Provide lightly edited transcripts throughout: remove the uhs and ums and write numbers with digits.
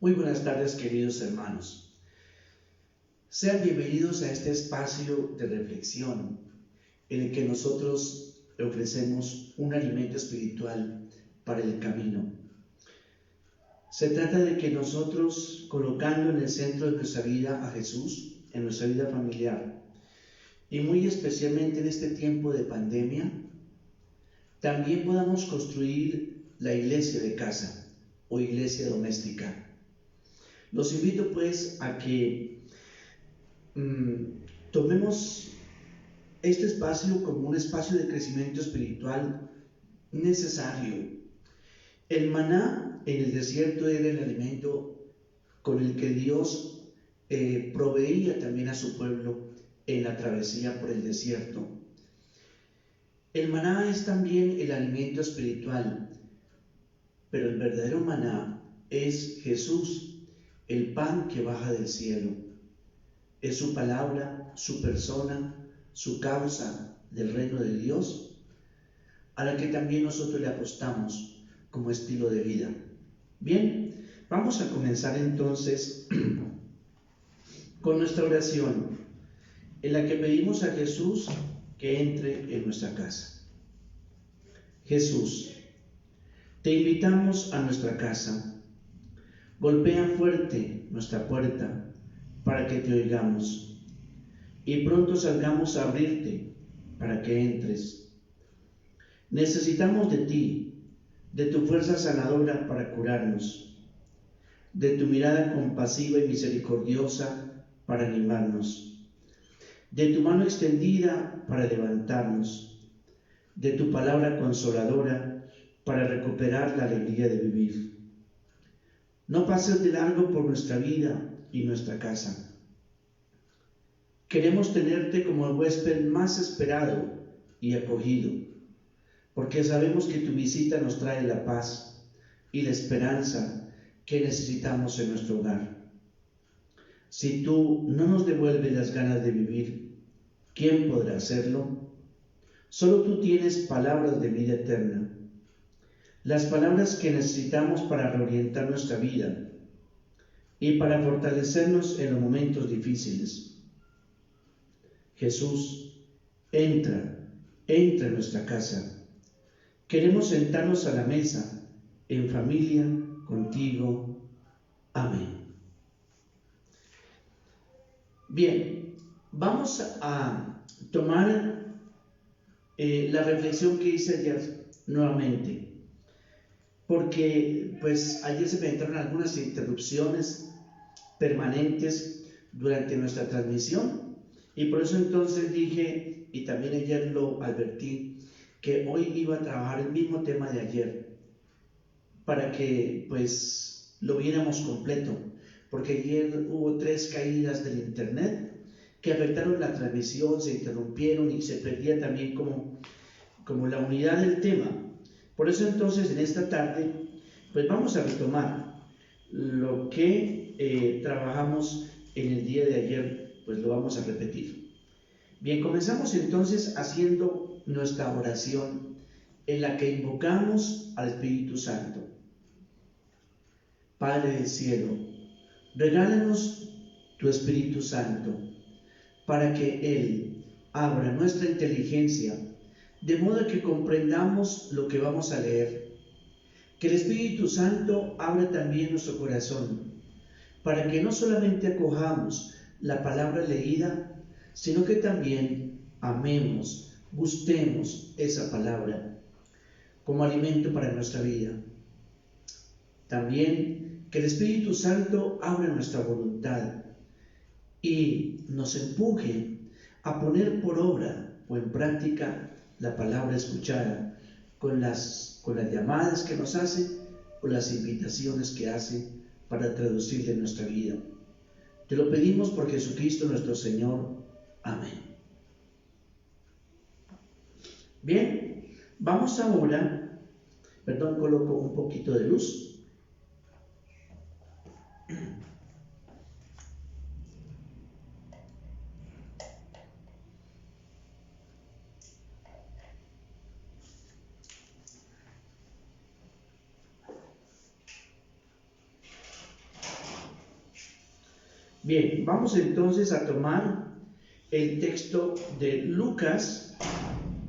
Muy buenas tardes, queridos hermanos. Sean bienvenidos a este espacio de reflexión en el que nosotros ofrecemos un alimento espiritual para el camino. Se trata de que nosotros, colocando en el centro de nuestra vida a Jesús, en nuestra vida familiar, y muy especialmente en este tiempo de pandemia, también podamos construir la iglesia de casa o iglesia doméstica. Los invito pues a que tomemos este espacio como un espacio de crecimiento espiritual necesario. El maná en el desierto era el alimento con el que Dios proveía también a su pueblo en la travesía por el desierto. El maná es también el alimento espiritual, pero el verdadero maná es Jesús, el pan que baja del cielo. Es su palabra, su persona, su causa del reino de Dios, a la que también nosotros le apostamos como estilo de vida. Bien, vamos a comenzar entonces con nuestra oración, en la que pedimos a Jesús que entre en nuestra casa. Jesús, te invitamos a nuestra casa. Golpea fuerte nuestra puerta para que te oigamos y pronto salgamos a abrirte para que entres. Necesitamos de ti, de tu fuerza sanadora para curarnos, de tu mirada compasiva y misericordiosa para animarnos, de tu mano extendida para levantarnos, de tu palabra consoladora para recuperar la alegría de vivir. No pases de largo por nuestra vida y nuestra casa. Queremos tenerte como el huésped más esperado y acogido, porque sabemos que tu visita nos trae la paz y la esperanza que necesitamos en nuestro hogar. Si tú no nos devuelves las ganas de vivir, ¿quién podrá hacerlo? Solo tú tienes palabras de vida eterna, las palabras que necesitamos para reorientar nuestra vida y para fortalecernos en los momentos difíciles. Jesús, entra en nuestra casa. Queremos sentarnos a la mesa, en familia, contigo. Amén. Bien, vamos a tomar la reflexión que hice ayer nuevamente, porque pues ayer se me entraron algunas interrupciones permanentes durante nuestra transmisión y por eso entonces dije, y también ayer lo advertí, que hoy iba a trabajar el mismo tema de ayer para que pues lo viéramos completo, porque ayer hubo 3 caídas del internet que afectaron la transmisión, se interrumpieron y se perdía también como la unidad del tema. Por eso entonces en esta tarde pues vamos a retomar lo que trabajamos en el día de ayer, pues lo vamos a repetir. Bien, comenzamos entonces haciendo nuestra oración en la que invocamos al Espíritu Santo. Padre del cielo, regálanos tu Espíritu Santo para que Él abra nuestra inteligencia de modo que comprendamos lo que vamos a leer. Que el Espíritu Santo abra también nuestro corazón para que no solamente acojamos la palabra leída, sino que también amemos, gustemos esa palabra como alimento para nuestra vida. También que el Espíritu Santo abra nuestra voluntad y nos empuje a poner por obra o en práctica la palabra escuchada con las llamadas que nos hace o las invitaciones que hace para traducirla en nuestra vida. Te lo pedimos por Jesucristo nuestro Señor. Amén. Bien, vamos ahora, coloco un poquito de luz. Bien, vamos entonces a tomar el texto de Lucas,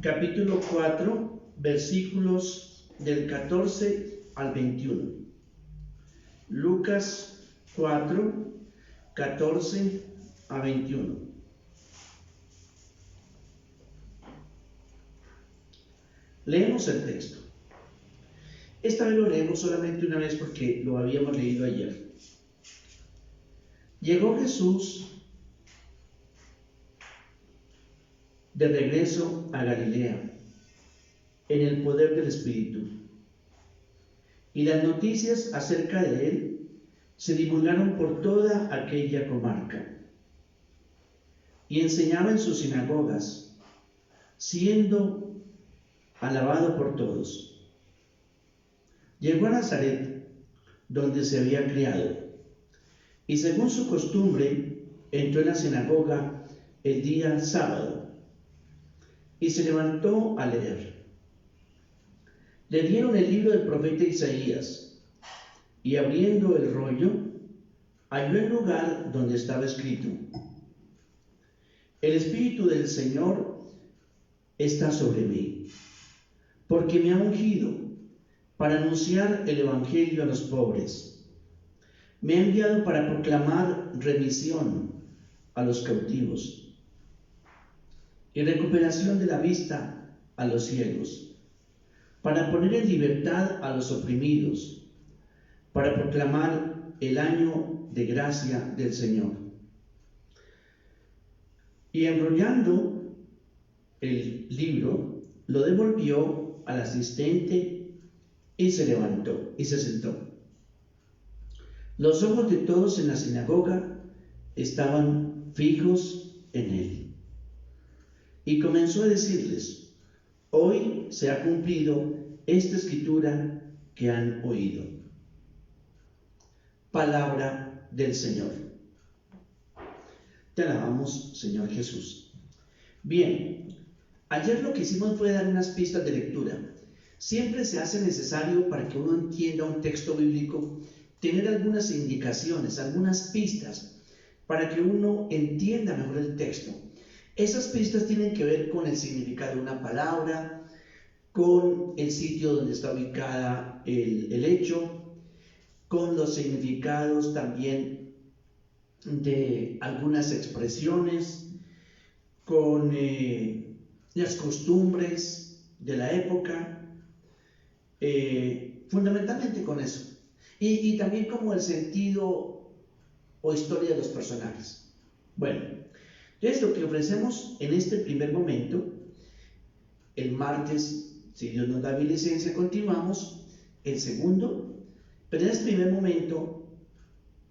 capítulo 4, versículos del 14 al 21. Lucas 4, 14 a 21. Leemos el texto. Esta vez lo leemos solamente una vez porque lo habíamos leído ayer. Llegó Jesús de regreso a Galilea en el poder del Espíritu, y las noticias acerca de él se divulgaron por toda aquella comarca, y enseñaba en sus sinagogas, siendo alabado por todos. Llegó a Nazaret, donde se había criado, y según su costumbre entró en la sinagoga el día sábado y se levantó a leer. Le dieron el libro del profeta Isaías, y abriendo el rollo halló el lugar donde estaba escrito: El Espíritu del Señor está sobre mí, porque me ha ungido para anunciar el Evangelio a los pobres. Me ha enviado para proclamar remisión a los cautivos y recuperación de la vista a los ciegos, para poner en libertad a los oprimidos, para proclamar el año de gracia del Señor. Y enrollando el libro, lo devolvió al asistente y se levantó y se sentó. Los ojos de todos en la sinagoga estaban fijos en él. Y comenzó a decirles: hoy se ha cumplido esta escritura que han oído. Palabra del Señor. Te alabamos, Señor Jesús. Bien, ayer lo que hicimos fue dar unas pistas de lectura. Siempre se hace necesario, para que uno entienda un texto bíblico, tener algunas indicaciones, algunas pistas, para que uno entienda mejor el texto. Esas pistas tienen que ver con el significado de una palabra, con el sitio donde está ubicada el hecho, con los significados también de algunas expresiones, con las costumbres de la época, fundamentalmente con eso. Y también como el sentido o historia de los personajes. Bueno, entonces lo que ofrecemos en este primer momento, el martes, si Dios nos da licencia, continuamos el segundo, pero en este primer momento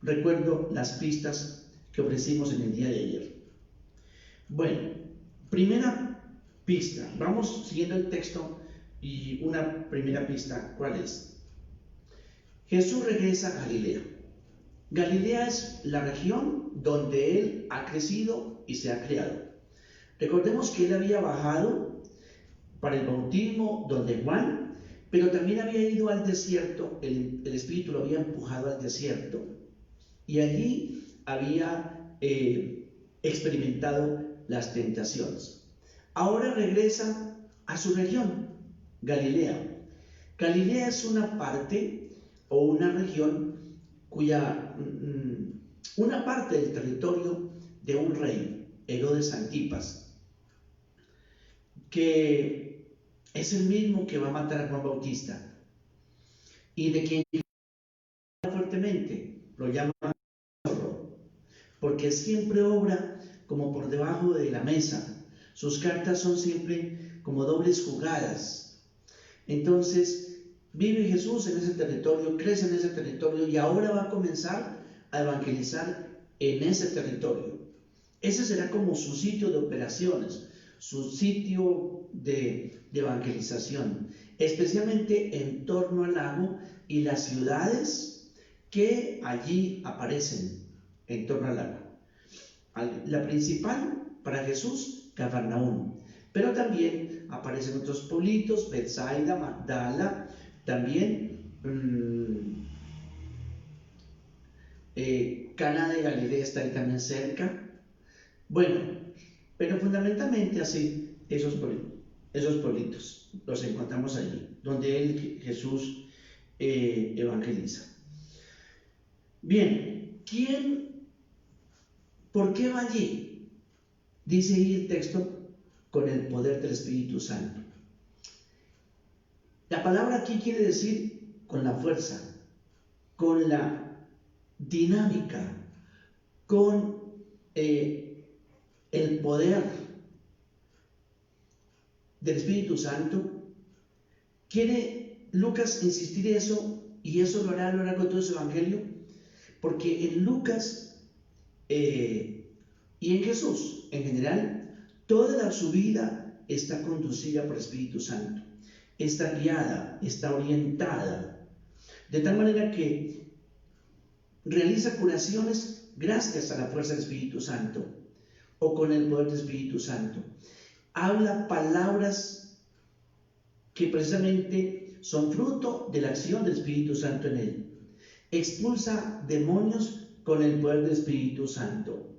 recuerdo las pistas que ofrecimos en el día de ayer. Bueno, primera pista, vamos siguiendo el texto y una primera pista, ¿cuál es? Jesús regresa a Galilea. Galilea es la región donde él ha crecido y se ha criado. Recordemos que él había bajado para el bautismo donde Juan, pero también había ido al desierto, el Espíritu lo había empujado al desierto, y allí había experimentado las tentaciones. Ahora regresa a su región, Galilea. Galilea es una parte o una región una parte del territorio de un rey, Herodes Antipas, que es el mismo que va a matar a Juan Bautista y de quien fuertemente lo llama zorro, porque siempre obra como por debajo de la mesa. Sus cartas son siempre como dobles jugadas. Entonces, vive Jesús en ese territorio, crece en ese territorio y ahora va a comenzar a evangelizar en ese territorio. Ese será como su sitio de operaciones, su sitio de evangelización, especialmente en torno al lago y las ciudades que allí aparecen en torno al lago. La principal para Jesús, Cafarnaúm, pero también aparecen otros pueblitos, Betsaida, Magdala, también Caná de Galilea está ahí también cerca. Bueno, pero fundamentalmente así, esos pueblitos los encontramos allí, donde Jesús evangeliza. Bien, ¿por qué va allí? Dice ahí el texto, con el poder del Espíritu Santo. La palabra aquí quiere decir con la fuerza, con la dinámica, con el poder del Espíritu Santo. Quiere Lucas insistir en eso, y eso lo hará a lo largo de todo su evangelio, porque en Lucas y en Jesús en general, toda su vida está conducida por el Espíritu Santo, está guiada, está orientada, de tal manera que realiza curaciones gracias a la fuerza del Espíritu Santo o con el poder del Espíritu Santo. Habla palabras que precisamente son fruto de la acción del Espíritu Santo en él. Expulsa demonios con el poder del Espíritu Santo.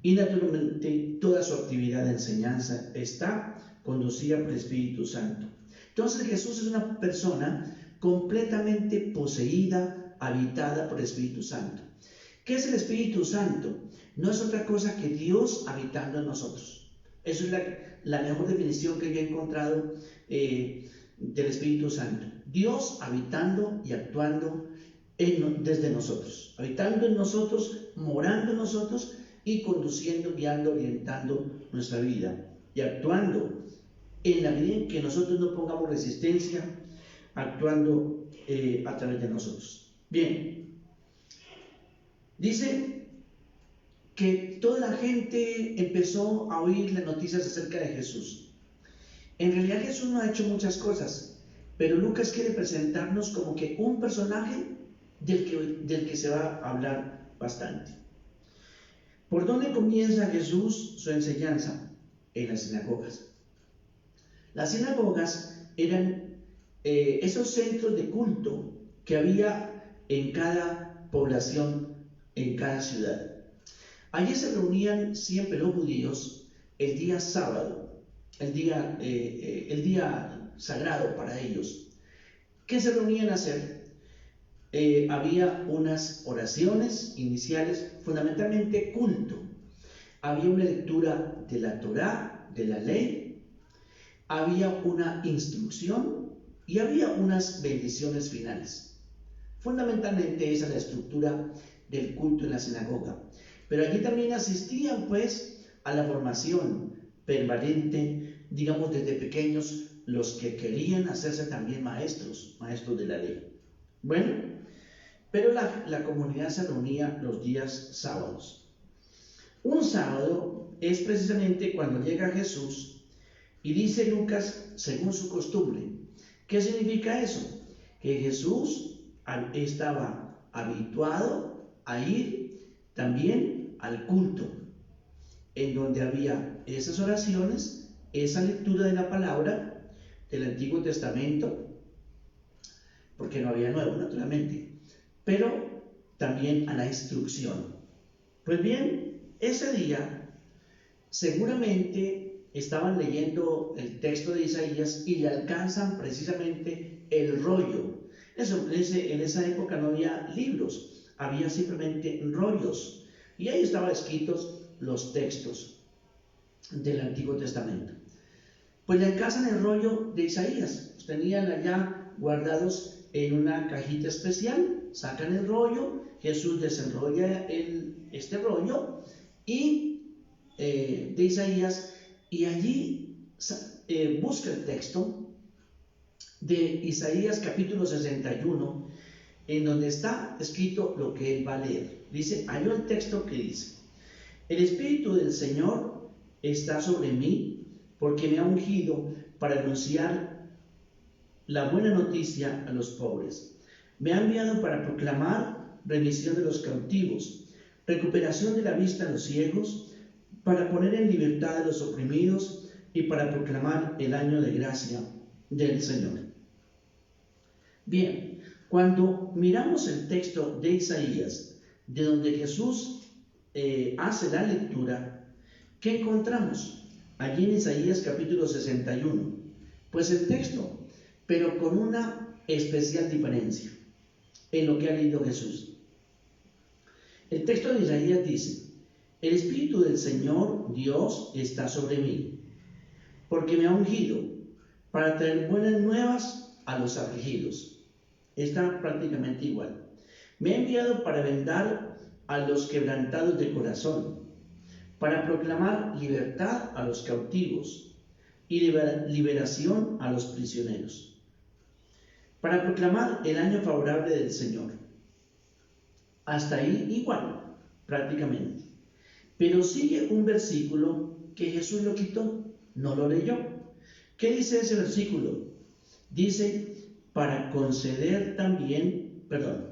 Y naturalmente toda su actividad de enseñanza está conducida por el Espíritu Santo. Entonces Jesús es una persona completamente poseída, habitada por el Espíritu Santo. ¿Qué es el Espíritu Santo? No es otra cosa que Dios habitando en nosotros. Eso es la mejor definición que yo he encontrado del Espíritu Santo. Dios habitando y actuando desde nosotros, habitando en nosotros, morando en nosotros y conduciendo, guiando, orientando nuestra vida y actuando en la medida en que nosotros no pongamos resistencia, actuando a través de nosotros. Bien, dice que toda la gente empezó a oír las noticias acerca de Jesús. En realidad Jesús no ha hecho muchas cosas, pero Lucas quiere presentarnos como que un personaje del que se va a hablar bastante. ¿Por dónde comienza Jesús su enseñanza? En las sinagogas. Las sinagogas eran esos centros de culto que había en cada población, en cada ciudad. Allí se reunían siempre los judíos el día sábado, el día sagrado para ellos. ¿Qué se reunían a hacer? Había unas oraciones iniciales, fundamentalmente culto. Había una lectura de la Torá, de la ley, había una instrucción y había unas bendiciones finales. Fundamentalmente esa es la estructura del culto en la sinagoga. Pero allí también asistían pues a la formación permanente, digamos desde pequeños, los que querían hacerse también maestros de la ley. Bueno, pero la comunidad se reunía los días sábados. Un sábado es precisamente cuando llega Jesús y dice Lucas, según su costumbre. ¿Qué significa eso? Que Jesús estaba habituado a ir también al culto, en donde había esas oraciones, esa lectura de la palabra del Antiguo Testamento, porque no había nuevo, naturalmente, pero también a la instrucción. Pues bien, ese día seguramente estaban leyendo el texto de Isaías y le alcanzan precisamente el rollo. En esa época no había libros, había simplemente rollos, y ahí estaban escritos los textos del Antiguo Testamento. Pues le alcanzan el rollo de Isaías, los tenían allá guardados en una cajita especial, sacan el rollo, Jesús desenrolla este rollo de Isaías, y allí busca el texto de Isaías capítulo 61, en donde está escrito lo que él va a leer. Dice, halló el texto que dice: el Espíritu del Señor está sobre mí, porque me ha ungido para anunciar la buena noticia a los pobres. Me ha enviado para proclamar remisión de los cautivos, recuperación de la vista a los ciegos, para poner en libertad a los oprimidos y para proclamar el año de gracia del Señor. Bien, cuando miramos el texto de Isaías, de donde Jesús hace la lectura, ¿qué encontramos? Allí en Isaías capítulo 61. Pues el texto, pero con una especial diferencia en lo que ha leído Jesús. El texto de Isaías dice: el Espíritu del Señor Dios está sobre mí, porque me ha ungido para traer buenas nuevas a los afligidos. Está prácticamente igual. Me ha enviado para vendar a los quebrantados de corazón, para proclamar libertad a los cautivos y liberación a los prisioneros, para proclamar el año favorable del Señor. Hasta ahí igual, prácticamente. Pero sigue un versículo que Jesús lo quitó, no lo leyó. ¿Qué dice ese versículo? Dice, para conceder también, para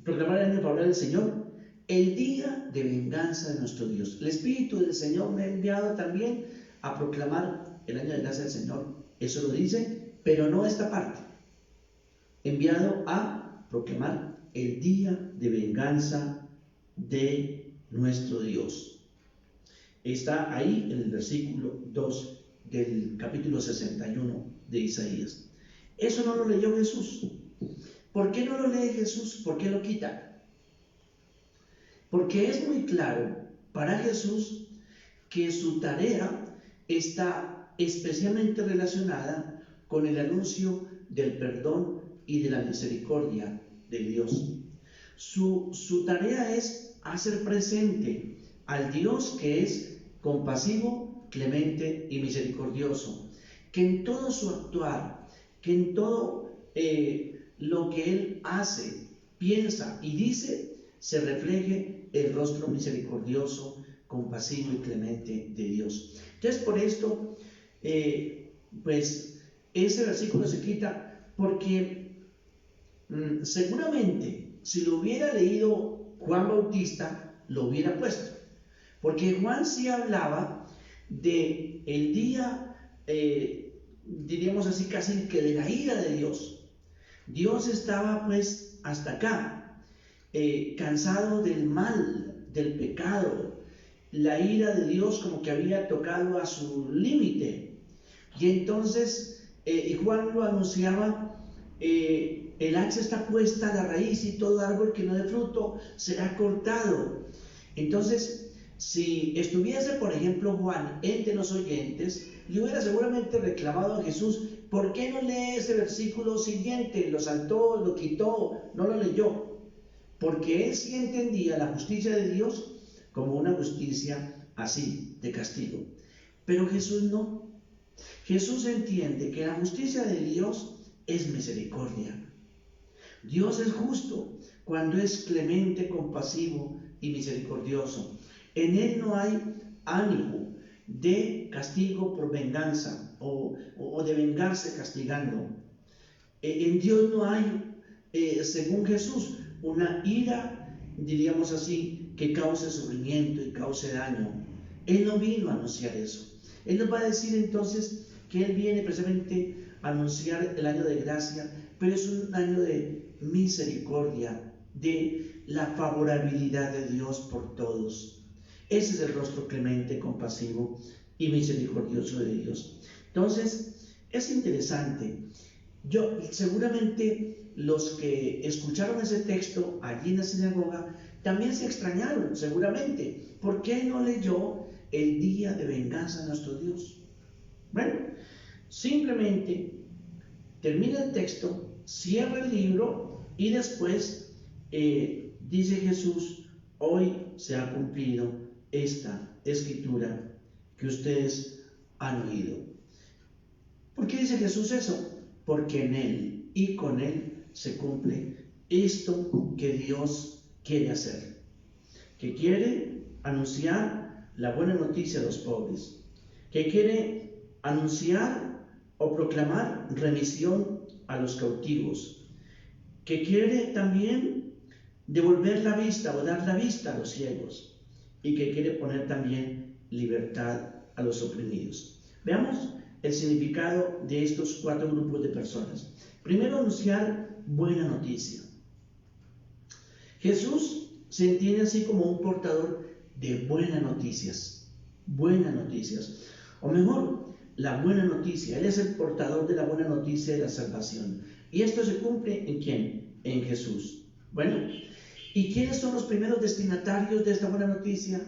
proclamar el año favorable del Señor, el día de venganza de nuestro Dios. El Espíritu del Señor me ha enviado también a proclamar el año de gracia del Señor. Eso lo dice, pero no esta parte. Enviado a proclamar el día de venganza de nuestro Dios. Está ahí en el versículo 2 del capítulo 61 de Isaías. Eso no lo leyó Jesús. ¿Por qué no lo lee Jesús? ¿Por qué lo quita? Porque es muy claro para Jesús que su tarea está especialmente relacionada con el anuncio del perdón y de la misericordia de Dios. Su tarea es hacer presente al Dios que es compasivo, clemente y misericordioso, que en todo su actuar, que en todo lo que Él hace, piensa y dice, se refleje el rostro misericordioso, compasivo y clemente de Dios. Entonces, por esto, pues ese versículo se quita porque seguramente si lo hubiera leído Juan Bautista, lo hubiera puesto. Porque Juan sí hablaba de el día, diríamos así, casi que de la ira de Dios. Dios estaba pues hasta acá, cansado del mal, del pecado. La ira de Dios como que había tocado a su límite. Y entonces Juan lo anunciaba, el hacha está puesta a la raíz y todo árbol que no dé fruto será cortado. Entonces, si estuviese, por ejemplo, Juan entre los oyentes, le hubiera seguramente reclamado a Jesús: ¿por qué no lee ese versículo siguiente? Lo saltó, lo quitó, no lo leyó. Porque él sí entendía la justicia de Dios como una justicia así, de castigo. Pero Jesús no. Jesús entiende que la justicia de Dios es misericordia. Dios es justo cuando es clemente, compasivo y misericordioso. En Él no hay ánimo de castigo por venganza o de vengarse castigando. En Dios no hay, según Jesús, una ira, diríamos así, que cause sufrimiento y cause daño. Él no vino a anunciar eso. Él nos va a decir entonces que Él viene precisamente a anunciar el año de gracia, pero es un año de misericordia, de la favorabilidad de Dios por todos. Ese es el rostro clemente, compasivo y misericordioso de Dios. Entonces, es interesante. Seguramente los que escucharon ese texto allí en la sinagoga también se extrañaron, seguramente. ¿Por qué no leyó el día de venganza de nuestro Dios? Bueno, simplemente termina el texto, cierra el libro y después dice Jesús: hoy se ha cumplido esta escritura que ustedes han oído. ¿Por qué dice Jesús eso? Porque en Él y con Él se cumple esto que Dios quiere hacer, que quiere anunciar la buena noticia a los pobres, que quiere anunciar o proclamar remisión a los cautivos, que quiere también devolver la vista o dar la vista a los ciegos, y que quiere poner también libertad a los oprimidos. Veamos el significado de estos 4 grupos de personas. Primero, anunciar buena noticia. Jesús se entiende así como un portador de buenas noticias, o mejor, la buena noticia. Él es el portador de la buena noticia de la salvación. ¿Y esto se cumple en quién? En Jesús. Bueno, ¿y quiénes son los primeros destinatarios de esta buena noticia?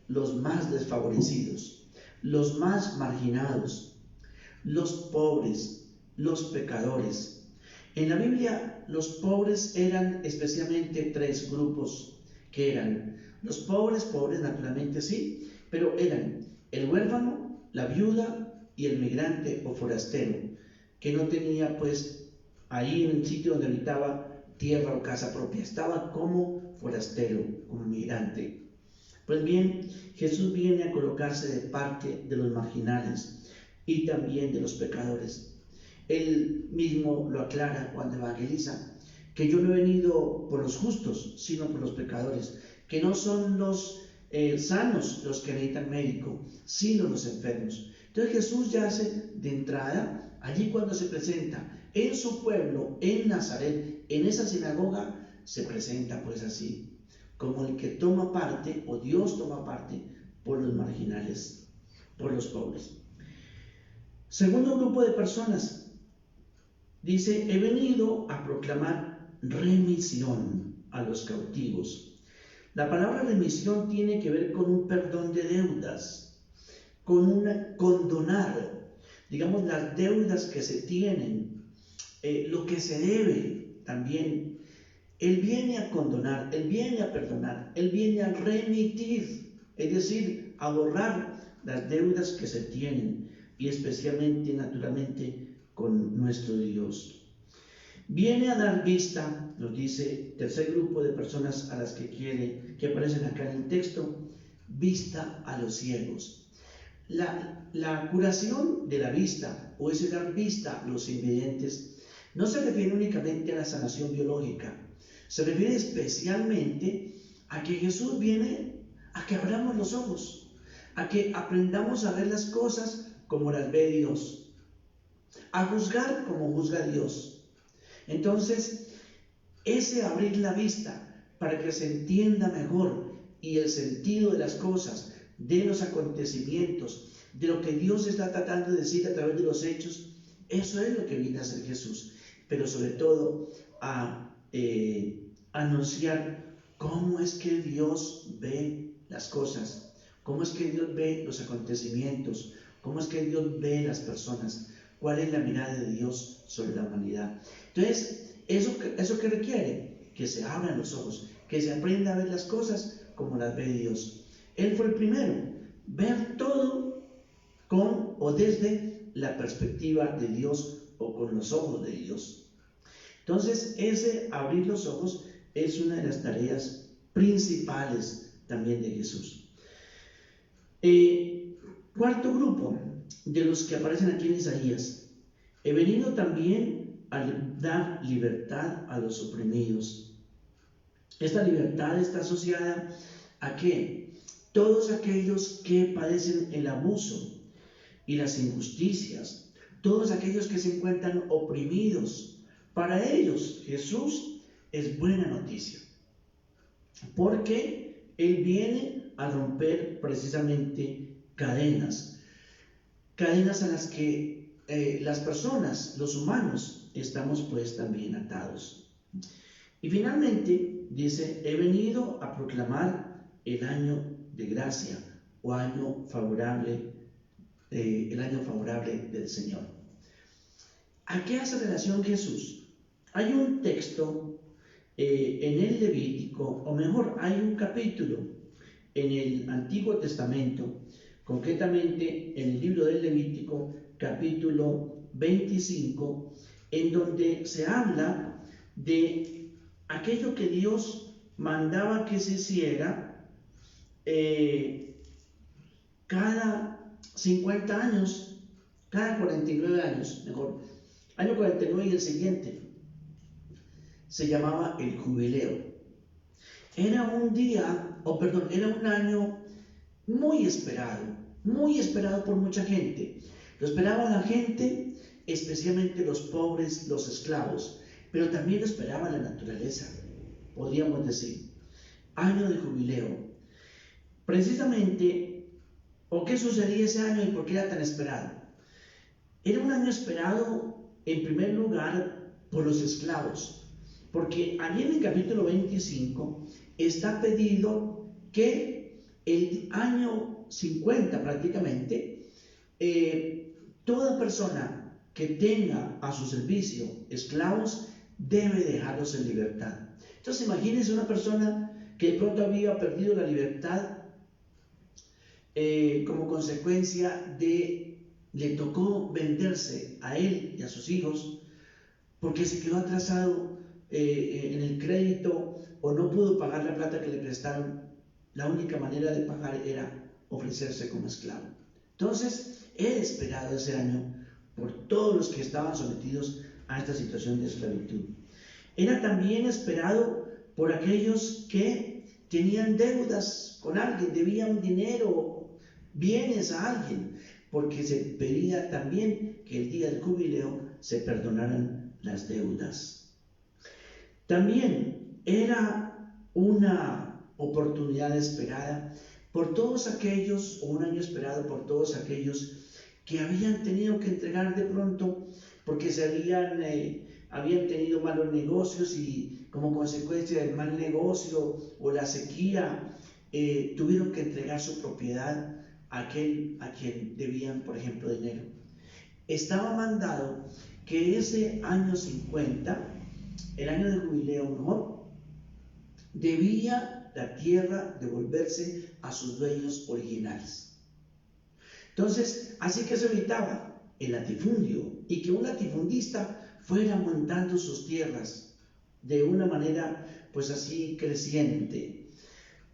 Los más desfavorecidos, los más marginados, los pobres, los pecadores. En la Biblia, los pobres eran especialmente tres grupos, que eran los pobres naturalmente sí, pero eran el huérfano, la viuda y el migrante o forastero, que no tenía pues ahí en el sitio donde habitaba tierra o casa propia, estaba como forastero, como migrante. Pues bien, Jesús viene a colocarse de parte de los marginales y también de los pecadores. Él mismo lo aclara cuando evangeliza, que yo no he venido por los justos, sino por los pecadores, que no son los sanos los que necesitan médico, sino los enfermos. Entonces Jesús ya hace de entrada, allí cuando se presenta en su pueblo, en Nazaret, en esa sinagoga, se presenta pues así, como el que toma parte, o Dios toma parte, por los marginales, por los pobres. Segundo grupo de personas, dice, he venido a proclamar remisión a los cautivos. La palabra remisión tiene que ver con un perdón de deudas, con condonar, digamos, las deudas que se tienen, lo que se debe también. Él viene a condonar, Él viene a perdonar, Él viene a remitir, es decir, a borrar las deudas que se tienen, y especialmente, naturalmente, con nuestro Dios. Viene a dar vista, nos dice tercer grupo de personas a las que aparecen acá en el texto, vista a los ciegos. La curación de la vista, o ese dar vista a los invidentes, no se refiere únicamente a la sanación biológica, se refiere especialmente a que Jesús viene a que abramos los ojos, a que aprendamos a ver las cosas como las ve Dios, a juzgar como juzga Dios. Entonces, ese abrir la vista para que se entienda mejor y el sentido de las cosas, de los acontecimientos, de lo que Dios está tratando de decir a través de los hechos, eso es lo que viene a hacer Jesús, pero sobre todo a anunciar cómo es que Dios ve las cosas, cómo es que Dios ve los acontecimientos, cómo es que Dios ve las personas, cuál es la mirada de Dios sobre la humanidad. Entonces, ¿eso que requiere? Que se abran los ojos, que se aprenda a ver las cosas como las ve Dios. Él fue el primero, ver todo con o desde la perspectiva de Dios o con los ojos de Dios. Entonces, ese abrir los ojos es una de las tareas principales también de Jesús. Cuarto grupo de los que aparecen aquí en Isaías. He venido también a dar libertad a los oprimidos. Esta libertad está asociada a que todos aquellos que padecen el abuso y las injusticias, todos aquellos que se encuentran oprimidos, para ellos Jesús es buena noticia, porque Él viene a romper precisamente cadenas a las que las personas, los humanos, estamos pues también atados. Y finalmente dice, he venido a proclamar el año de gracia o año favorable, el año favorable del Señor. ¿A qué hace relación Jesús? Hay un texto en el Levítico, o mejor, hay un capítulo en el Antiguo Testamento, concretamente en el libro del Levítico, capítulo 25, en donde se habla de aquello que Dios mandaba que se hiciera cada 50 años, cada 49 años, mejor, año 49 y el siguiente, se llamaba el jubileo. Era un año muy esperado por mucha gente. Lo esperaba la gente, especialmente los pobres, los esclavos, pero también lo esperaba la naturaleza. podríamos decir. Año de jubileo. Precisamente, ¿o qué sucedía ese año y por qué era tan esperado? Era un año esperado, en primer lugar, por los esclavos, porque allí en el capítulo 25 está pedido que el año 50 prácticamente, toda persona que tenga a su servicio esclavos debe dejarlos en libertad. Entonces imagínense una persona que de pronto había perdido la libertad como consecuencia le tocó venderse a él y a sus hijos porque se quedó atrasado en el crédito o no pudo pagar la plata que le prestaron. La única manera de pagar era ofrecerse como esclavo. Entonces, era esperado ese año por todos los que estaban sometidos a esta situación de esclavitud. Era también esperado por aquellos que tenían deudas con alguien, debían dinero, bienes a alguien, porque se pedía también que el día del jubileo se perdonaran las deudas. También era una oportunidad esperada por todos aquellos, o un año esperado por todos aquellos que habían tenido que entregar de pronto porque habían tenido malos negocios y como consecuencia del mal negocio o la sequía tuvieron que entregar su propiedad a aquel a quien debían, por ejemplo, dinero. Estaba mandado que ese año 50, el año de jubileo mejor, debía la tierra devolverse a sus dueños originales. Entonces, así que se evitaba el latifundio y que un latifundista fuera montando sus tierras de una manera pues así creciente.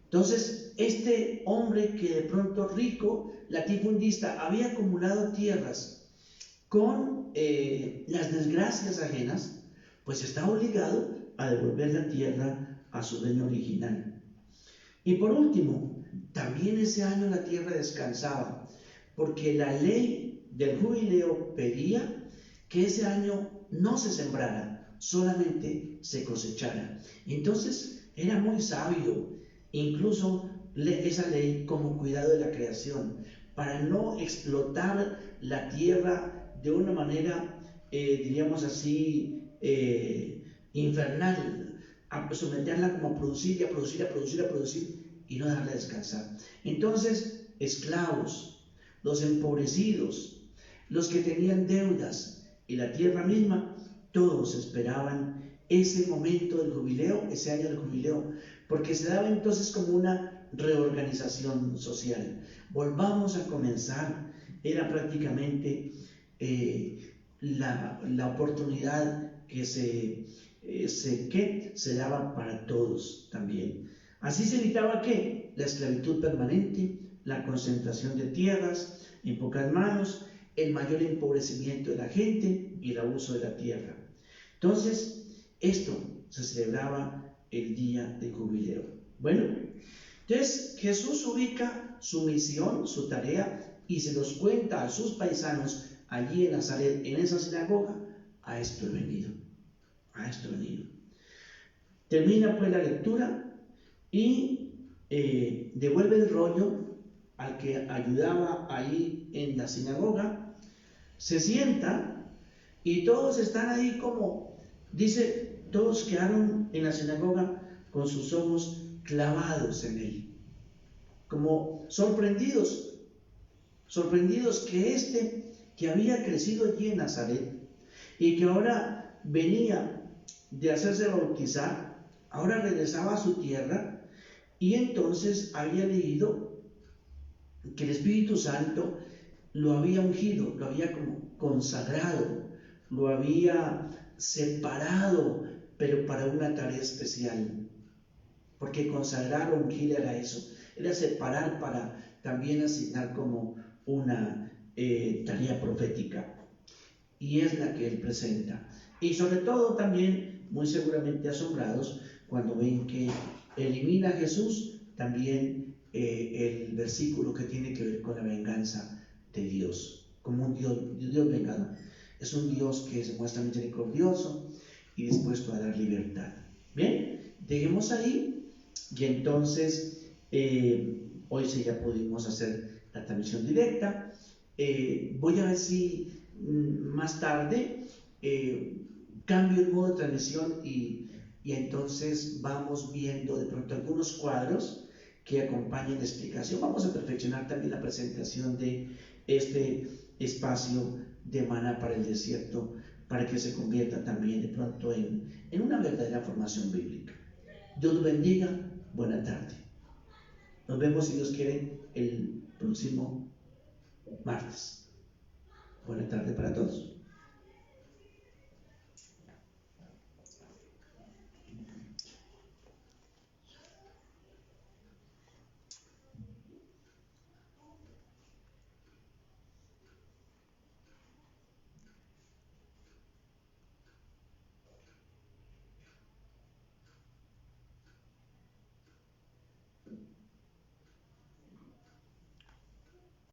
Entonces, este hombre que de pronto rico, latifundista, había acumulado tierras con las desgracias ajenas, pues está obligado a devolver la tierra a su dueño original. Y por último, también ese año la tierra descansaba, porque la ley del jubileo pedía que ese año no se sembrara, solamente se cosechara. Entonces era muy sabio, incluso esa ley como cuidado de la creación, para no explotar la tierra de una manera, diríamos así, infernal, a someterla como a producir y a producir, a producir, a producir y no dejarla descansar. Entonces, esclavos, los empobrecidos, los que tenían deudas y la tierra misma, todos esperaban ese momento del jubileo, ese año del jubileo, porque se daba entonces como una reorganización social. Volvamos a comenzar, era prácticamente la oportunidad que se daba para todos también. Así se evitaba ¿qué? La esclavitud permanente, la concentración de tierras en pocas manos, el mayor empobrecimiento de la gente y el abuso de la tierra. Entonces, esto se celebraba el día de jubileo. Bueno, entonces Jesús ubica su misión, su tarea, y se los cuenta a sus paisanos allí en Nazaret, en esa sinagoga. A esto he venido, a esto he venido. Termina pues la lectura y devuelve el rollo al que ayudaba ahí en la sinagoga, se sienta y todos están ahí como, dice, todos quedaron en la sinagoga con sus ojos clavados en él, como sorprendidos que había crecido allí en Nazaret y que ahora venía de hacerse bautizar, ahora regresaba a su tierra y entonces había leído que el Espíritu Santo lo había ungido, lo había como consagrado, lo había separado, pero para una tarea especial. Porque consagrar o ungir era eso, era separar para también asignar como una tarea profética. Y es la que él presenta. Y sobre todo también, muy seguramente asombrados, cuando ven que elimina a Jesús también el versículo que tiene que ver con la venganza de Dios, como un Dios vengador. Es un Dios que se muestra misericordioso y dispuesto a dar libertad. Bien, dejemos ahí y entonces hoy sí ya pudimos hacer la transmisión directa. Voy a ver si más tarde cambio el modo de transmisión y entonces vamos viendo de pronto algunos cuadros que acompañen la explicación. Vamos a perfeccionar también la presentación de este espacio de Maná para el desierto para que se convierta también de pronto en una verdadera formación bíblica. Dios los bendiga. Buena tarde. Nos vemos, si Dios quiere, el próximo martes. Buena tarde para todos.